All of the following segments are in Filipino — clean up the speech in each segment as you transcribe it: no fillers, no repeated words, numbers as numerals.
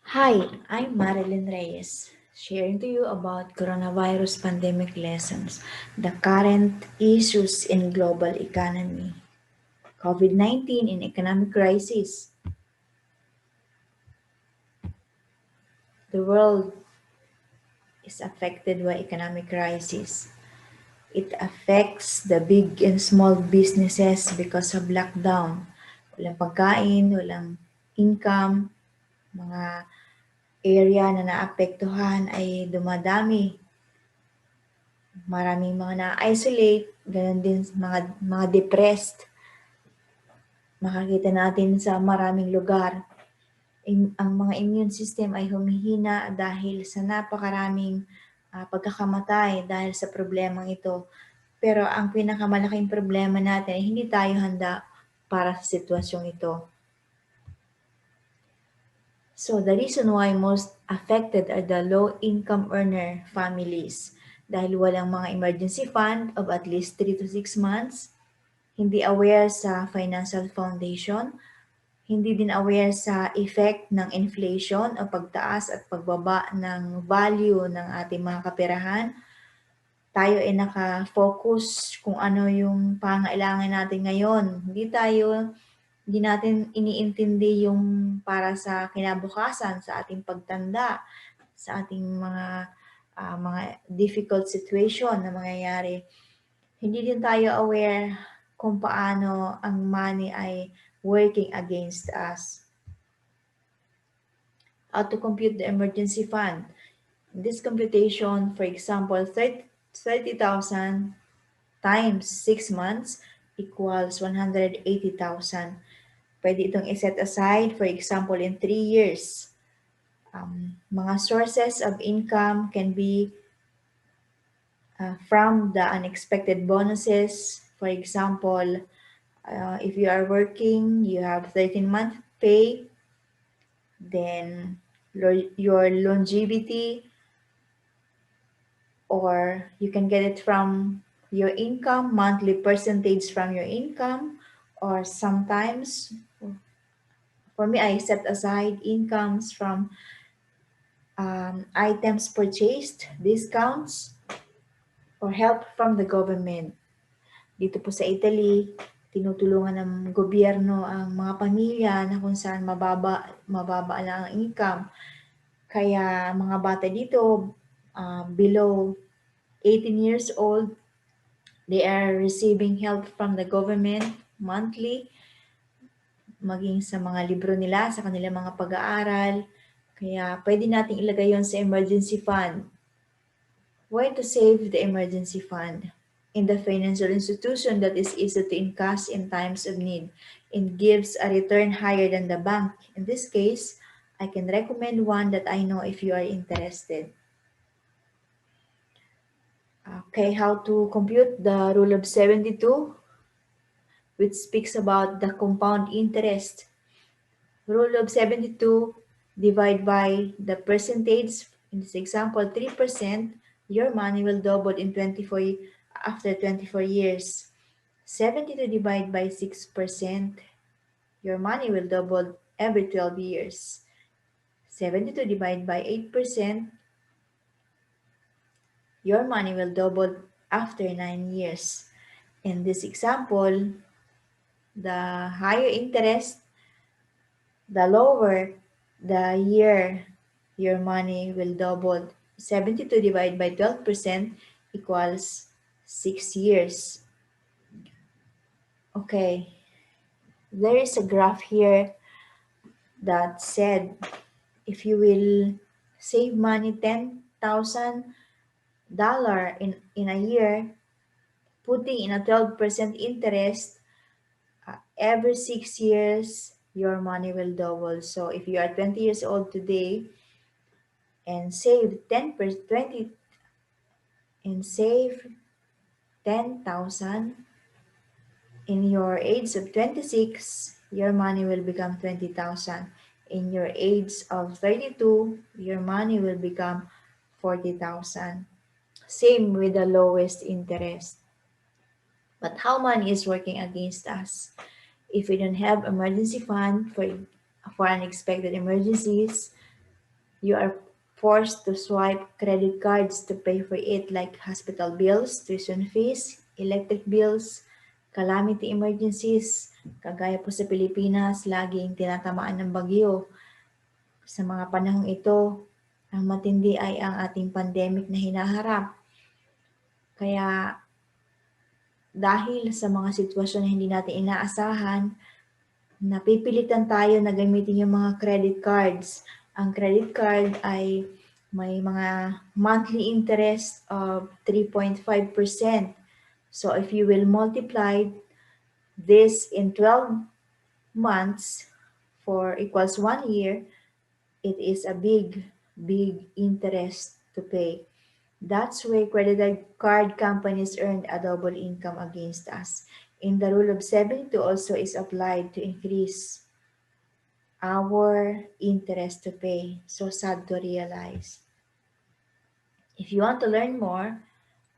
Hi, I'm Marilyn Reyes, sharing to you about coronavirus pandemic lessons, the current issues in global economy, COVID-19 in economic crisis. The world is affected by economic crisis. It affects the big and small businesses because of lockdown. Walang pagkain, walang income, mga area na naapektuhan ay dumadami. Maraming mga na-isolate, gano'n din mga depressed. Makakita natin sa maraming lugar. Ang mga immune system ay humihina dahil sa napakaraming pagkakamatay dahil sa problemang ito. Pero ang pinakamalaking problema natin ay hindi tayo handa para sa sitwasyong ito. So the reason why most affected are the low-income earner families dahil walang mga emergency fund of at least 3 to 6 months, hindi aware sa financial foundation, hindi din aware sa effect ng inflation o pagtaas at pagbaba ng value ng ating mga kaperahan. Tayo ay naka-focus kung ano yung pangailangan natin ngayon. Hindi natin iniintindi yung para sa kinabukasan, sa ating pagtanda, sa ating mga difficult situation na mangyayari. Hindi din tayo aware kung paano ang money ay working against us. How to compute the emergency fund. In this computation, for example, 30,000 times 6 months equals 180,000. Pwede itong iset aside, for example, in 3 years. Mga sources of income can be from the unexpected bonuses. For example, if you are working, you have 13-month pay, then your longevity, or you can get it from your income, monthly percentage from your income, or sometimes, for me, I set aside incomes from items purchased, discounts, or help from the government. Dito po sa Italy, tinutulungan ng gobyerno ang mga pamilya na kung saan mababa lang ang income. Kaya mga bata dito, below 18 years old, they are receiving help from the government monthly, maging sa mga libro nila, sa kanilang mga pag-aaral. Kaya pwede nating ilagay yon sa emergency fund. Why to save the emergency fund? In the financial institution that is easy to encash in times of need and gives a return higher than the bank. In this case, I can recommend one that I know if you are interested. Okay, how to compute the rule of 72, which speaks about the compound interest. Rule of 72, divide by the percentage. In this example, 3%, your money will double in 24 after 24 years. 72 divided by 6%, your money will double every 12 years. 72 divided by 8%, your money will double after 9 years. In this example, the higher interest, the lower the year your money will double. 72 divided by 12% equals 6 years. Okay, there is a graph here that said if you will save money $10,000 in a year, putting in a 12% interest, every 6 years, your money will double. So if you are 20 years old today and save 20 and save 10,000, in your age of 26, your money will become 20,000. In your age of 32, your money will become 40,000. Same with the lowest interest. But how money is working against us? If we don't have emergency fund for unexpected emergencies, You are forced to swipe credit cards to pay for it, like hospital bills, tuition fees, electric bills, calamity emergencies. Kagaya po sa Pilipinas, laging tinatamaan ng bagyo. Sa mga panahong ito, ang matindi ay ang ating pandemic na hinaharap. Kaya dahil sa mga sitwasyon na hindi natin inaasahan, napipilitan tayo na gamitin yung mga credit cards. Ang credit card ay may mga monthly interest of 3.5%. So if you will multiply this in 12 months for equals 1 year, it is a big interest to pay. That's where credit card companies earned a double income against us. And the rule of 72 also is applied to increase our interest to pay. So sad to realize. If you want to learn more,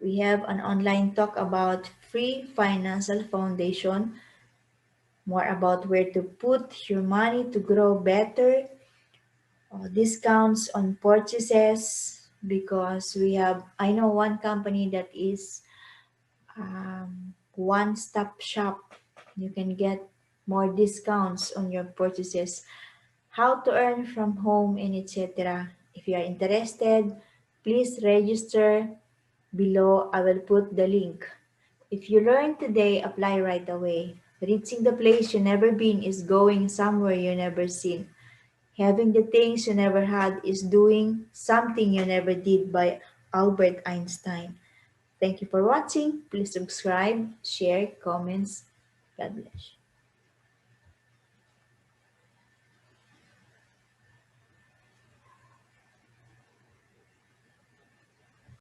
we have an online talk about free financial foundation, more about where to put your money to grow better, discounts on purchases, because I know one company that is one-stop shop. You can get more discounts on your purchases, how to earn from home, and etc. If you are interested, please register below. I will put the link. If you learn today, apply right away. Reaching the place you never been is going somewhere you never seen. Having the things you never had is doing something you never did, by Albert Einstein. Thank you for watching. Please subscribe, share, comments. God bless.